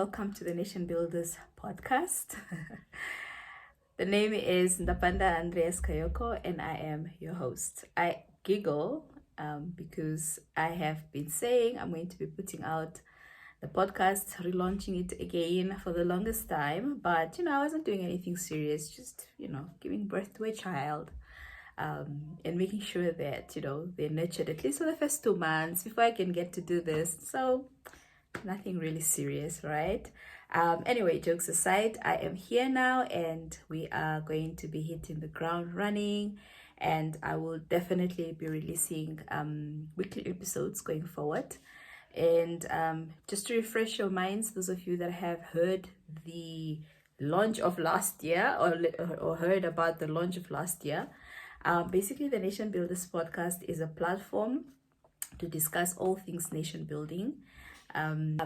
welcome to the Nation Builders podcast. The name is Ndapanda Andreas Kayoko, and I am your host. I giggle because I have been saying I'm going to be putting out the podcast, relaunching it again for the longest time, but I wasn't doing anything serious, just giving birth to a child. And making sure that they're nurtured at least for the first 2 months before I can get to do this. So nothing really serious, right? Anyway, jokes aside, I am here now and we are going to be hitting the ground running, and I will definitely be releasing weekly episodes going forward. And just to refresh your minds, those of you that have heard the launch of last year or heard about the launch of last year, basically the Nation Builders podcast is a platform to discuss all things nation building.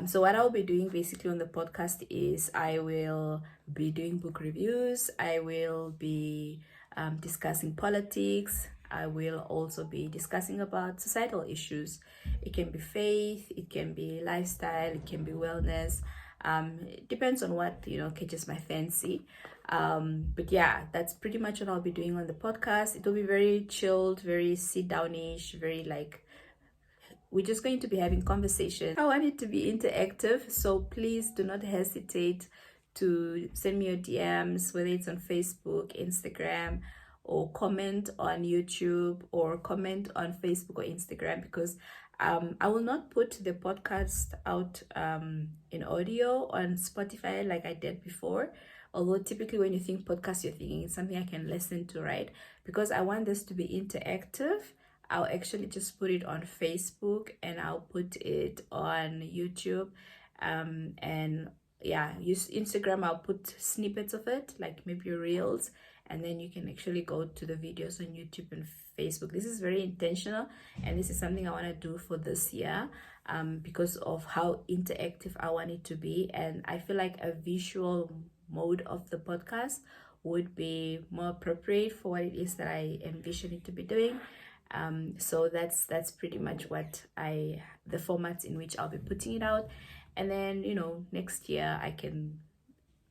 So what I'll be doing basically on the podcast is I will be doing book reviews. I will be discussing politics. I will also be discussing about societal issues. It can be faith, it can be lifestyle, it can be wellness. It depends on what catches my fancy. But yeah, that's pretty much what I'll be doing on the podcast. It will be very chilled, very sit downish, very we're just going to be having conversations. I want it to be interactive, so please do not hesitate to send me your DMs, whether it's on Facebook, Instagram, or comment on YouTube, or comment on Facebook or Instagram, because I will not put the podcast out in audio on Spotify like I did before. Although typically when you think podcast, you're thinking it's something I can listen to, right? Because I want this to be interactive, I'll actually just put it on Facebook and I'll put it on YouTube. And yeah, use Instagram, I'll put snippets of it, like maybe reels, and then you can actually go to the videos on YouTube and Facebook. This is very intentional, and this is something I want to do for this year because of how interactive I want it to be. And I feel like a visual mode of the podcast would be more appropriate for what it is that I envision it to be doing. So that's pretty much what the formats in which I'll be putting it out. And then next year I can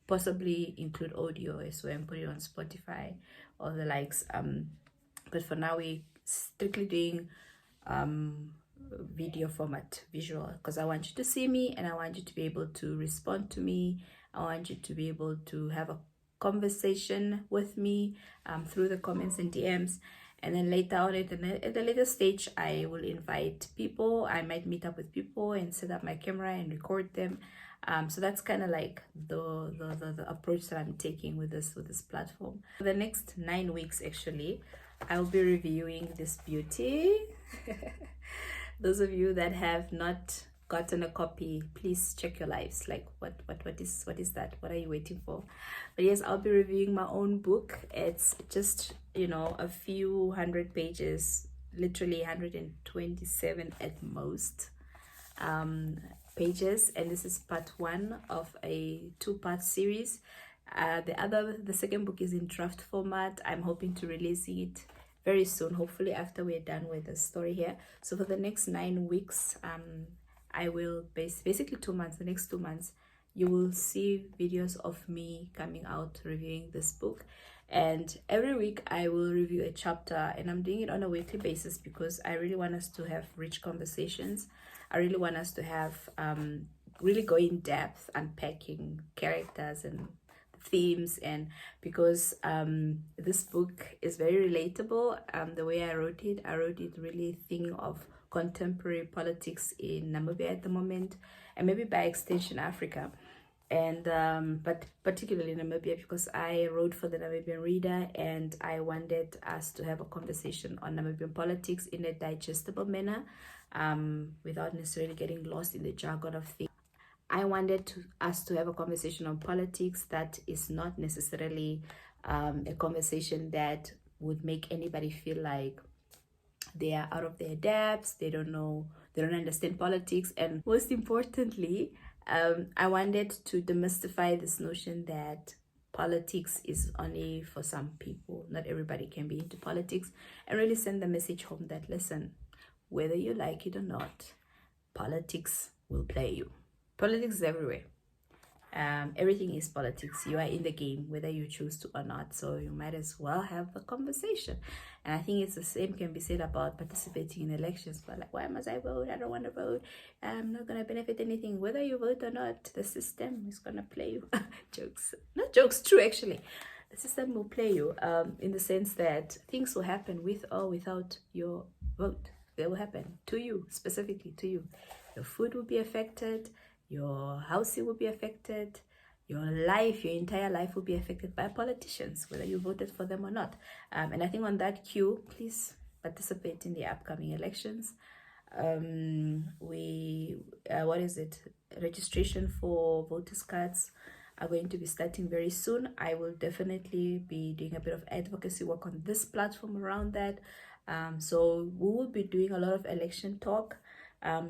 possibly include audio as well and put it on Spotify or the likes. But for now we're strictly doing video format, visual, because I want you to see me and I want you to be able to respond to me. I want you to be able to have a conversation with me through the comments and DMs. And then later on at the later stage, I will invite people. I might meet up with people and set up my camera and record them. So that's kind of like the approach that I'm taking with this platform. For the next 9 weeks, actually, I'll be reviewing this beauty. Those of you that have not gotten a copy, please check your lives. Like what is that? What are you waiting for? But yes, I'll be reviewing my own book. It's just a few hundred pages, literally 127 at most pages, and this is part 1 of a 2-part series. The second book is in draft format. I'm hoping to release it very soon, hopefully after we're done with the story here. So for the next 9 weeks, I will basically 2 months, the next 2 months, you will see videos of me coming out reviewing this book. And every week I will review a chapter, and I'm doing it on a weekly basis because I really want us to have rich conversations. I really want us to have really go in depth, unpacking characters and themes, and because this book is very relatable. The way I wrote it really thinking of contemporary politics in Namibia at the moment, and maybe by extension Africa, and but particularly Namibia, because I wrote for the Namibian reader and I wanted us to have a conversation on Namibian politics in a digestible manner, without necessarily getting lost in the jargon of things. I wanted us to have a conversation on politics that is not necessarily a conversation that would make anybody feel like they are out of their depths, they don't understand politics. And most importantly, I wanted to demystify this notion that politics is only for some people. Not everybody can be into politics, and really send the message home that, listen, whether you like it or not, politics will play you. Politics is everywhere. Everything is politics. You are in the game, whether you choose to or not. So you might as well have a conversation. And I think it's the same can be said about participating in elections. But like, why must I vote? I don't want to vote. I'm not gonna benefit anything. Whether you vote or not, the system is gonna play you. Jokes, not jokes. True, actually. The system will play you. In the sense that things will happen with or without your vote. They will happen to you, specifically to you. Your food will be affected, your housing will be affected, your life, your entire life will be affected by politicians, whether you voted for them or not. And I think on that cue, please participate in the upcoming elections. What is it? Registration for voters' cards are going to be starting very soon. I will definitely be doing a bit of advocacy work on this platform around that. So we will be doing a lot of election talk.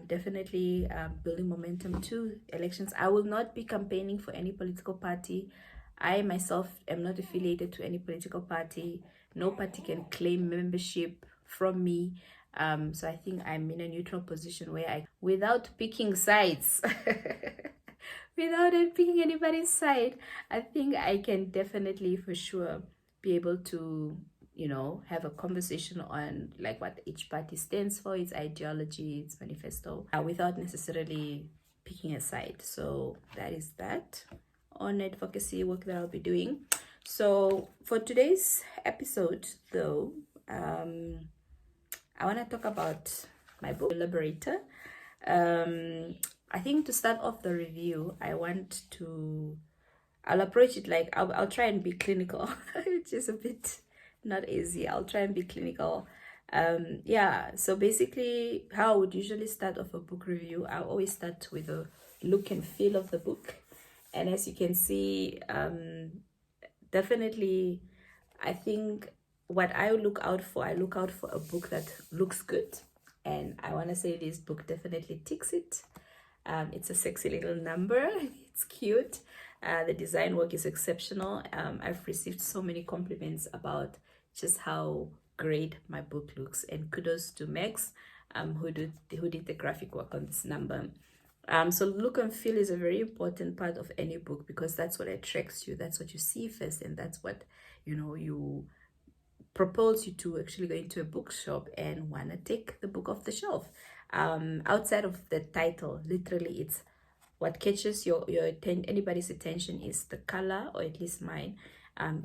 Definitely building momentum to elections. I will not be campaigning for any political party. I myself am not affiliated to any political party. No party can claim membership from me. So I think I'm in a neutral position where without picking sides, without picking anybody's side, I think I can definitely for sure be able to have a conversation on like what each party stands for, its ideology, its manifesto, without necessarily picking a side. So that is that on advocacy work that I'll be doing. So for today's episode though, I want to talk about my book, Liberator. I think to start off the review, I'll approach it like I'll try and be clinical, which is a bit not easy. I'll try and be clinical. So basically how I would usually start off a book review, I always start with a look and feel of the book. And as you can see, definitely I think what I look out for a book that looks good. And I want to say this book definitely ticks it. It's a sexy little number. It's cute. The design work is exceptional. I've received so many compliments about just how great my book looks, and kudos to Max, who did the graphic work on this number. So look and feel is a very important part of any book, because that's what attracts you. That's what you see first, and that's what you propels you to actually go into a bookshop and want to take the book off the shelf. Outside of the title, literally it's what catches your anybody's attention is the color, or at least mine.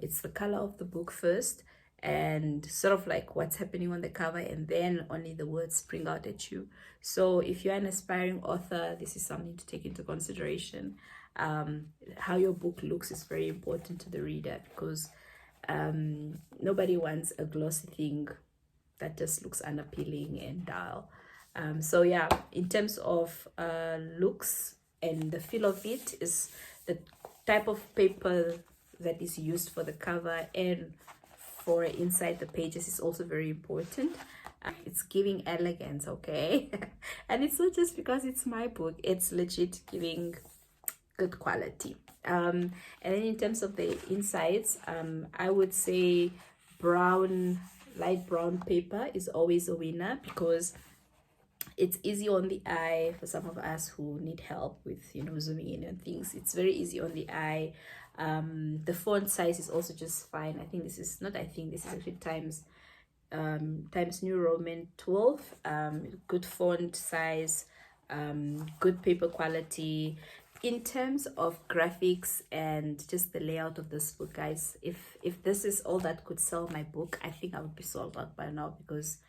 It's the color of the book first, and sort of like what's happening on the cover, and then only the words spring out at you. So if you're an aspiring author, this is something to take into consideration. How your book looks is very important to the reader, because nobody wants a glossy thing that just looks unappealing and dull. So yeah, in terms of looks and the feel of it, is the type of paper that is used for the cover and for inside the pages is also very important. It's giving elegance, okay? And it's not just because it's my book, it's legit giving good quality. And then in terms of the insides, I would say light brown paper is always a winner, because it's easy on the eye for some of us who need help with zooming in and things. It's very easy on the eye. The font size is also just fine. This is actually Times New Roman 12. Good font size, good paper quality. In terms of graphics and just the layout of this book, guys, if this is all that could sell my book, I think I would be sold out by now, because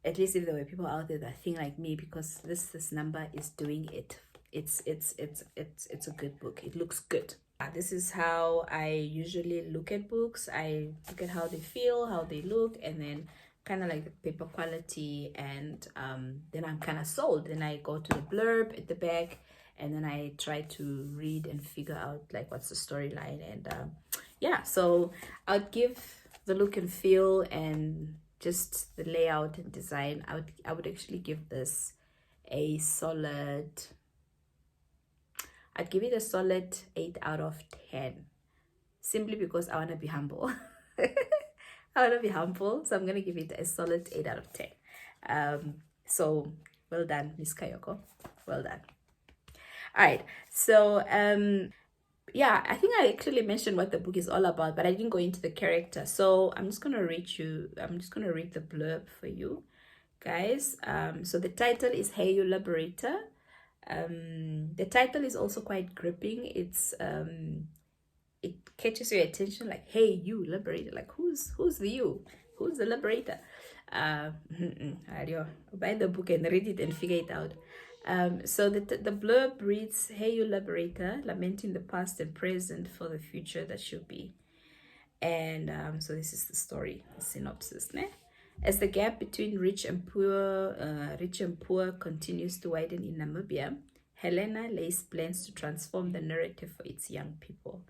at least if there were people out there that think like me, because this number is doing it. It's a good book. It looks good. This is how I usually look at books. I look at how they feel, how they look, and then kind of like the paper quality, and then I'm kind of sold. Then I go to the blurb at the back, and then I try to read and figure out like what's the storyline. And so I'd give the look and feel and just the layout and design, I would actually give this a solid, I'd give it a solid 8 out of 10, simply because I want to be humble. I want to be humble, so I'm going to give it a solid 8 out of 10. So well done, Miss Kayoko, well done. All right, so yeah, I think I actually mentioned what the book is all about, but I didn't go into the character. So I'm just gonna read the blurb for you guys. So the title is Hey You Liberator. The title is also quite gripping. It catches your attention, like, hey, you liberator, like who's the you, who's the liberator. Buy the book and read it and figure it out. So the blurb reads, hey you liberator, lamenting the past and present for the future that should be. And so this is the story, the synopsis, ne? As the gap between rich and poor continues to widen in Namibia, Helena lays plans to transform the narrative for its young people.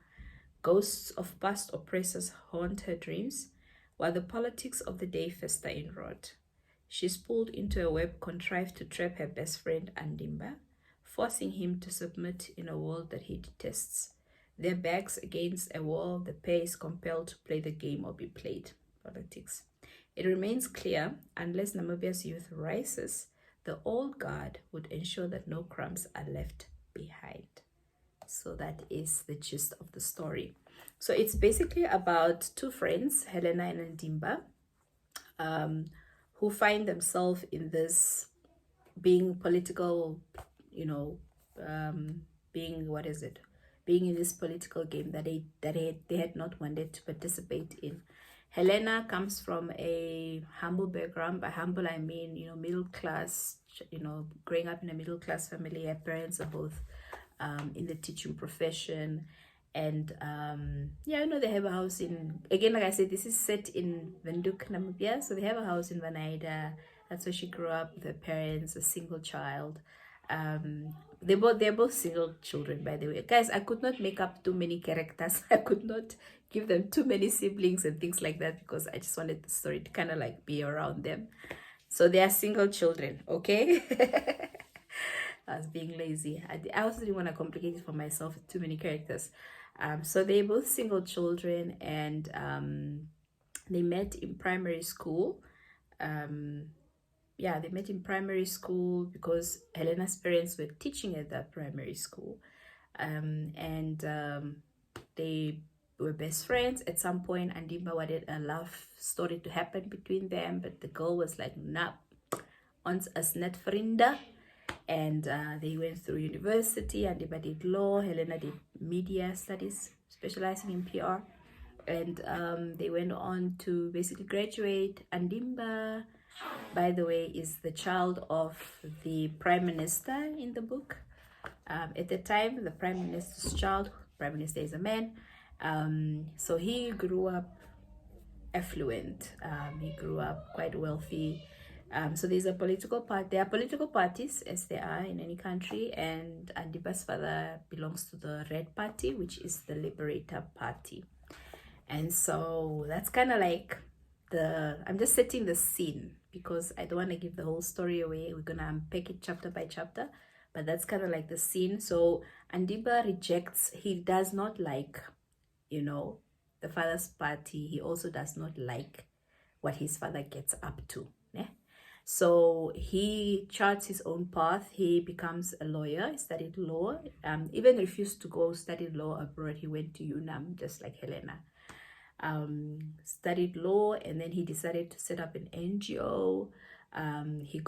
Ghosts of past oppressors haunt her dreams, while the politics of the day fester in rot. She's pulled into a web contrived to trap her best friend Andimba, forcing him to submit in a world that he detests. Their backs against a wall, the pair is compelled to play the game or be played. Politics. It remains clear, unless Namibia's youth rises, the old guard would ensure that no crumbs are left behind. So that is the gist of the story. So it's basically about two friends, Helena and Ndimba, who find themselves in this being political, you know, being, what is it? Being in this political game that they had not wanted to participate in. Helena comes from a humble background. By humble, I mean, middle class, growing up in a middle class family. Her parents are both in the teaching profession. And they have a house in, again, like I said, this is set in Windhoek, Namibia. So they have a house in Vanaida. That's where she grew up with her parents, a single child. They're both single children, by the way. Guys, I could not make up too many characters. I could not give them too many siblings and things like that, because I just wanted the story to kind of like be around them. So they are single children, okay? I was being lazy. I also didn't want to complicate it for myself with too many characters. So they're both single children, and they met in primary school. They met in primary school because Helena's parents were teaching at that primary school. They were best friends. At some point, Andimba wanted a love story to happen between them, but the girl was like, nah, ons is net vriende. And they went through university. Andimba did law, Helena did media studies, specializing in PR. And they went on to basically graduate. Andimba, by the way, is the child of the prime minister in the book. At the time, the prime minister's child, prime minister is a man. So he grew up affluent. He grew up quite wealthy. So there are political parties, as there are in any country, and Andiba's father belongs to the Red Party, which is the Liberator Party. And so that's kind of like I'm just setting the scene, because I don't want to give the whole story away. We're gonna unpack it chapter by chapter, but that's kind of like the scene. So Andiba he does not like, the father's party. He also does not like what his father gets up to. So he charts his own path. He becomes a lawyer. He studied law. Even refused to go study law abroad. He went to UNAM, just like Helena. Studied law, and then he decided to set up an NGO. He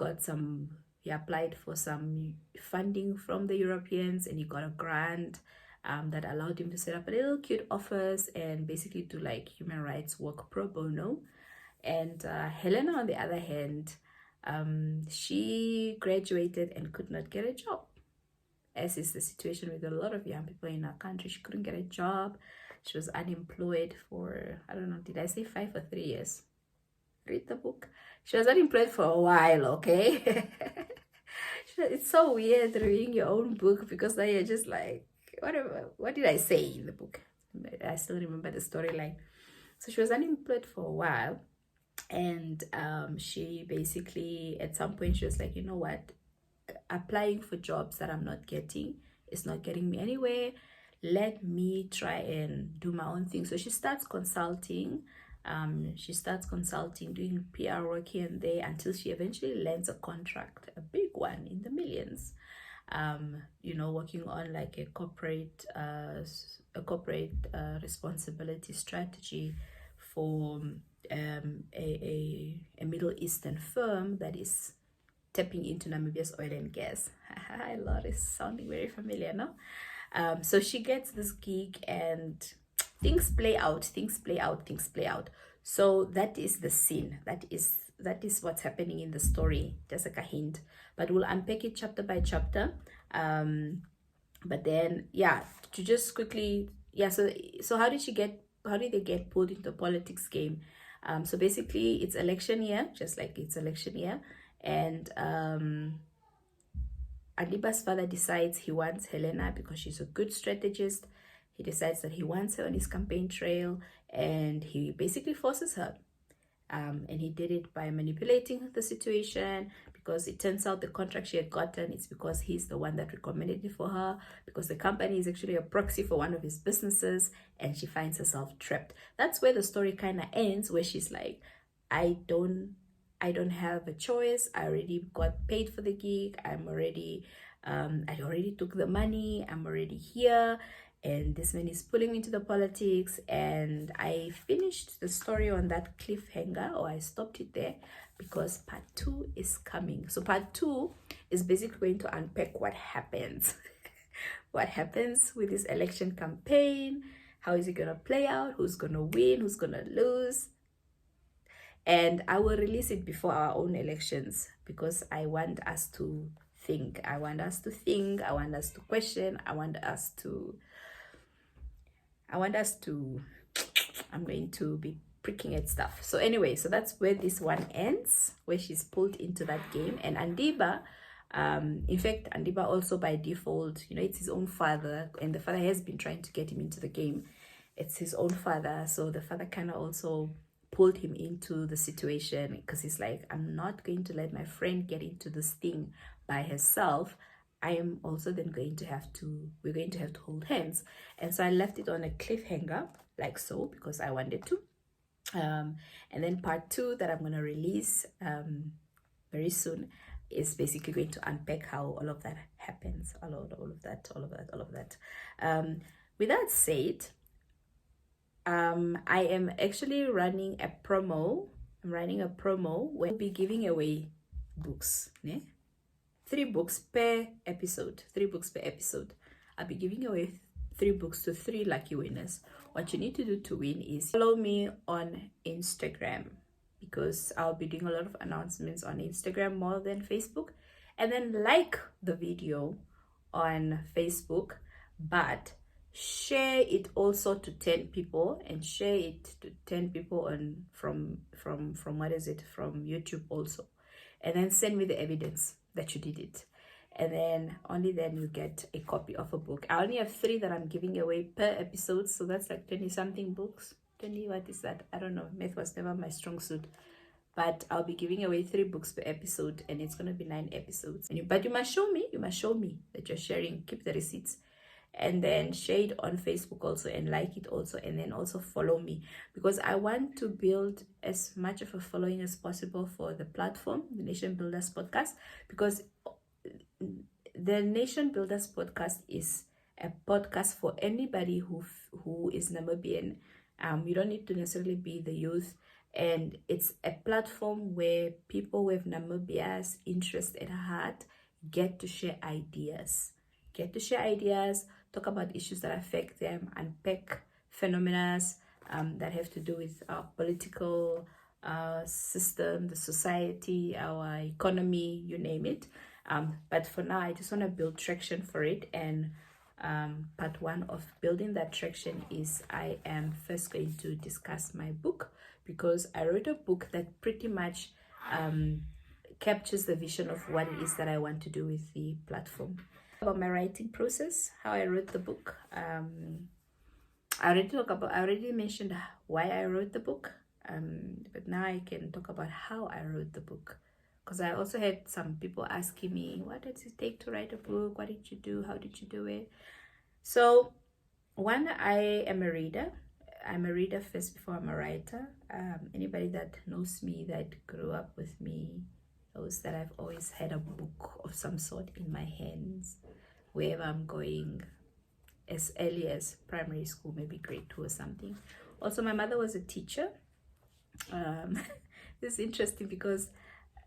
applied for some funding from the Europeans, and he got a grant that allowed him to set up a little cute office and basically do like human rights work pro bono. And Helena, on the other hand, she graduated and could not get a job, as is the situation with a lot of young people in our country. She couldn't get a job. She was unemployed for, I don't know, did I say 5 or 3 years? Read the book. She was unemployed for a while, okay? It's so weird reading your own book, because now you're just like, what did I say in the book? I still remember the storyline. So she was unemployed for a while, and she basically, at some point, she was like, you know what? Applying for jobs that I'm not getting, it's not getting me anywhere. Let me try and do my own thing. So she starts consulting. Doing PR work here and there, until she eventually lands a contract, a big one in the millions. working on like a corporate responsibility strategy for a Middle Eastern firm that is tapping into Namibia's oil and gas. A lot is sounding very familiar, no? So she gets this gig and things play out. So that is the scene. That is what's happening in the story, just like a hint. But we'll unpack it chapter by chapter. But then, yeah, to just quickly, yeah. So how did they get pulled into the politics game? So basically, it's election year, just like it's election year, and Adiba's father decides he wants Helena because she's a good strategist. He decides that he wants her on his campaign trail, and he basically forces her. And he did it by manipulating the situation, because it turns out the contract she had gotten, it's because he's the one that recommended it for her, because the company is actually a proxy for one of his businesses, and she finds herself trapped. That's where the story kind of ends, where she's like, I don't have a choice. I already got paid for the gig. I already took the money. I'm already here, and this man is pulling me into the politics. And I finished the story on that cliffhanger, or I stopped it there, because part 2 is coming. So part 2 is basically going to unpack what happens. What happens with this election campaign? How is it going to play out? Who's going to win? Who's going to lose? And I will release it before our own elections, because I want us to think. I want us to question. I'm going to be pricking at stuff. So anyway, so that's where this one ends, where she's pulled into that game. And Andiba, in fact, Andiba also by default, it's his own father, and the father has been trying to get him into the game. It's his own father, so the father kind of also pulled him into the situation, because he's like, I'm not going to let my friend get into this thing by herself. I am also then we're going to have to hold hands. And so I left it on a cliffhanger, like so, because I wanted to. And then part 2 that I'm going to release very soon is basically going to unpack how all of that happens, all of that. With that said, I am actually running a promo. Where we'll be giving away books, 3 books per episode. I'll be giving away 3 books to 3 lucky winners. What you need to do to win is follow me on Instagram, because I'll be doing a lot of announcements on Instagram more than Facebook, and then like the video on Facebook, but share it also to 10 people, and share it to 10 people on from YouTube also, and then send me the evidence that you did it, and then only then you get a copy of a book. I only have 3 that I'm giving away per episode, so that's like 20 something books. 20, what is that? I don't know, math was never my strong suit. But I'll be giving away 3 books per episode, and it's going to be 9 episodes. But you must show me that you're sharing. Keep the receipts, and then share it on Facebook also, and like it also, and then also follow me, because I want to build as much of a following as possible for the platform, the Nation Builders Podcast, because the Nation Builders Podcast is a podcast for anybody who is Namibian. You don't need to necessarily be the youth, and it's a platform where people with Namibia's interest at heart get to share ideas, talk about issues that affect them, unpack phenomena that have to do with our political system, the society, our economy, you name it. But for now, I just want to build traction for it. And part 1 of building that traction is I am first going to discuss my book, because I wrote a book that pretty much captures the vision of what it is that I want to do with the platform. About my writing process, how I wrote the book. I already mentioned why I wrote the book, but now I can talk about how I wrote the book, because I also had some people asking me, what does it take to write a book? What did you do? How did you do it? So, one, I am a reader. I'm a reader first before I'm a writer. Anybody that knows me, that grew up with me, knows that I've always had a book of some sort in my hands wherever I'm going, as early as primary school, maybe grade 2 or something. Also, my mother was a teacher. This is interesting because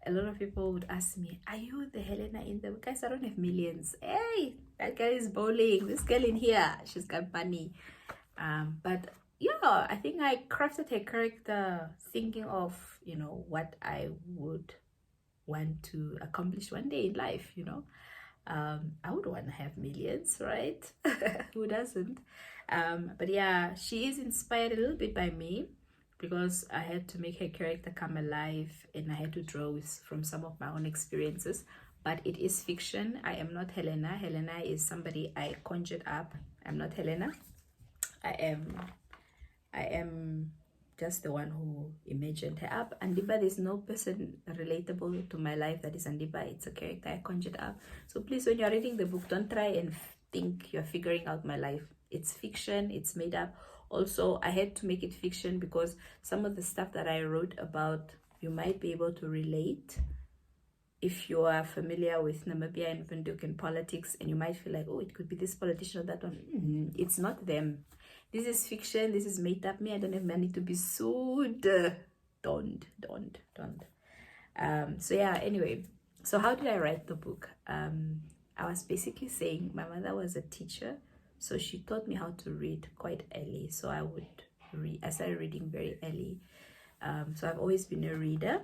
a lot of people would ask me, are you the Helena in the book? Guys, I don't have millions. Hey, that girl is bowling. This girl in here, she's got money. But yeah, I think I crafted her character thinking of, what I would want to accomplish one day in life, I would want to have millions, right? Who doesn't? But yeah, she is inspired a little bit by me because I had to make her character come alive and I had to draw from some of my own experiences. But it is fiction. I am not Helena. Helena is somebody I conjured up. I'm not Helena. I am just the one who imagined her up. Andiba, there's no person relatable to my life that is Andiba. It's a character I conjured up. So please, when you're reading the book, don't try and think you're figuring out my life. It's fiction, it's made up. Also, I had to make it fiction because some of the stuff that I wrote about, you might be able to relate if you are familiar with Namibia and Windhoek politics, and you might feel like, oh, it could be this politician or that one. It's not them. This is fiction. This is made up. Me, I don't have money to be sued. Don't. So yeah, anyway. So how did I write the book? I was basically saying my mother was a teacher, so she taught me how to read quite early. So I started reading very early. So I've always been a reader.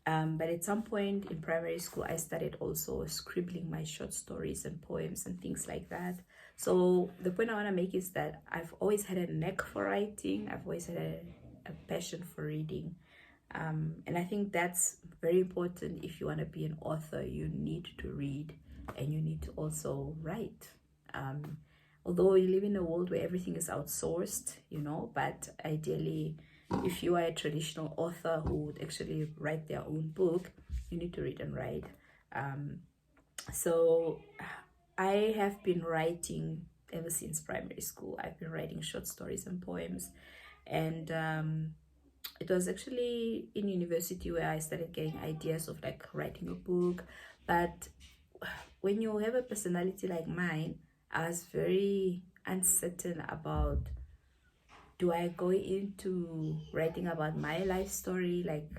But at some point in primary school, I started also scribbling my short stories and poems and things like that. So the point I want to make is that I've always had a knack for writing. I've always had a passion for reading. And I think that's very important. If you want to be an author, you need to read and you need to also write. Although we live in a world where everything is outsourced, but ideally, if you are a traditional author who would actually write their own book, you need to read and write. So I have been writing ever since primary school. I've been writing short stories and poems. And it was actually in university where I started getting ideas of like writing a book. But when you have a personality like mine, I was very uncertain about, do I go into writing about my life story, like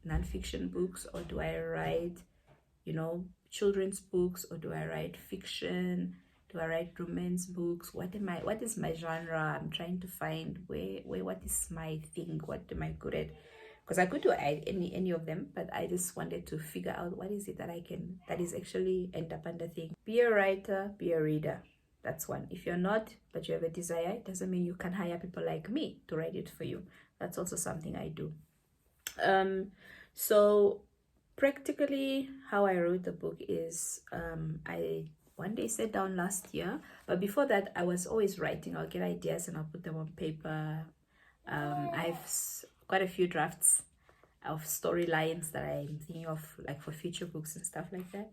nonfiction books, or do I write, children's books, or do I write fiction? Do I write romance books? What is my genre? I'm trying to find what is my thing? What am I good at? Because I could do any of them, but I just wanted to figure out what is it that is actually a Ndapanda thing. Be a writer, be a reader. That's one. If you're not, but you have a desire, it doesn't mean you can hire people like me to write it for you. That's also something I do. So practically how I wrote the book is I one day sat down last year, but before that I was always writing. I'll get ideas and I'll put them on paper. I've quite a few drafts of storylines that I'm thinking of, like for future books and stuff like that.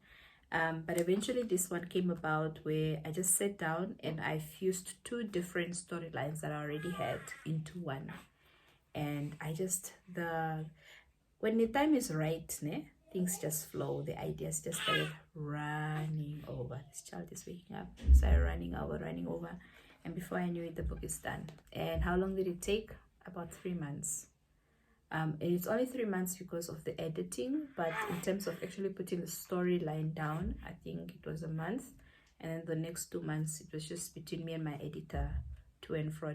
But eventually this one came about where I just sat down and I fused two different storylines that I already had into one. And when the time is right, things just flow. The ideas just started running over. This child is waking up. Started running over. And before I knew it, the book is done. And how long did it take? About 3 months. And it's only 3 months because of the editing, but in terms of actually putting the storyline down, I think it was a month. And then the next 2 months, it was just between me and my editor, to and fro.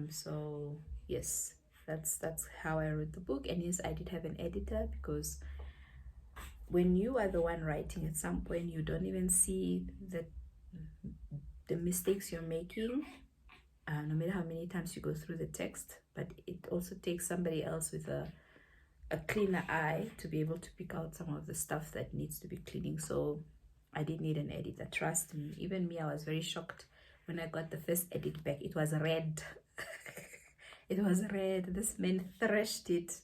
So yes, that's how I wrote the book. And yes, I did have an editor, because when you are the one writing, at some point you don't even see the mistakes you're making, no matter how many times you go through the text. But it also takes somebody else with a cleaner eye to be able to pick out some of the stuff that needs to be cleaning. So I did need an editor, trust me. Even me, I was very shocked when I got the first edit back. It was red. It was red. This man thrashed it,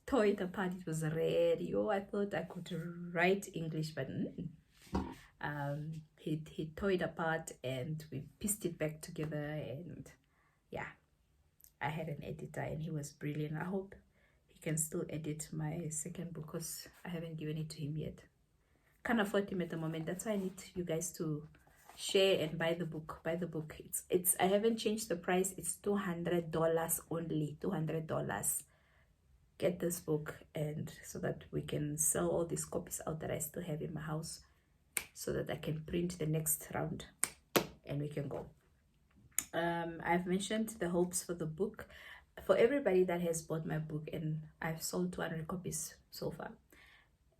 tore it apart. It was red. I thought I could write English, but he tore it apart and we pieced it back together. And yeah, I had an editor and he was brilliant. I hope he can still edit my second book because I haven't given it to him yet. Can't afford him at the moment. That's why I need you guys to share and buy the book. Buy the book. It's I haven't changed the price. It's $200 only. $200. Get this book, and so that we can sell all these copies out that I still have in my house, so that I can print the next round and we can go. I've mentioned the hopes for the book. For everybody that has bought my book, and I've sold 200 copies so far,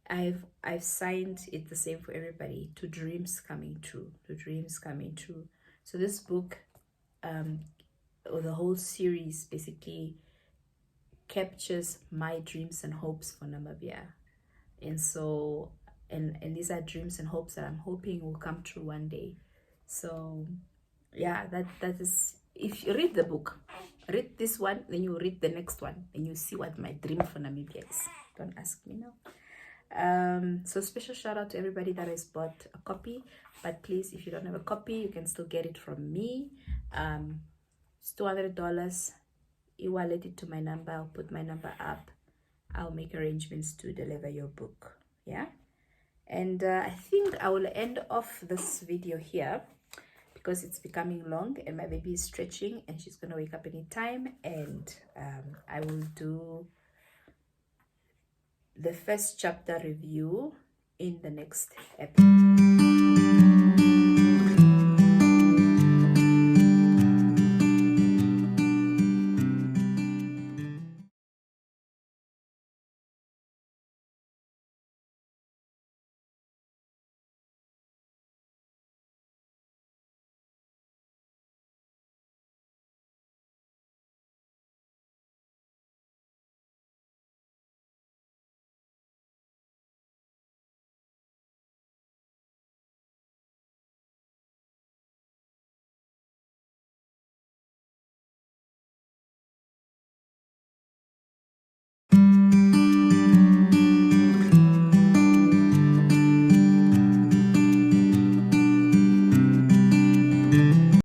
I've signed it the same for everybody, to dreams coming true, to dreams coming true. So this book, or the whole series, basically captures my dreams and hopes for Namibia. And so, and these are dreams and hopes that I'm hoping will come true one day. So yeah, that is, if you read the book, read this one, then you read the next one, and you see what my dream for Namibia is. Don't ask me now. So special shout out to everybody that has bought a copy, but please, if you don't have a copy, you can still get it from me. It's $200. You wallet it to my number. I'll put my number up. I'll make arrangements to deliver your book. Yeah, and I think I will end off this video here because it's becoming long and my baby is stretching and she's gonna wake up anytime, and I will do the first chapter review in the next episode.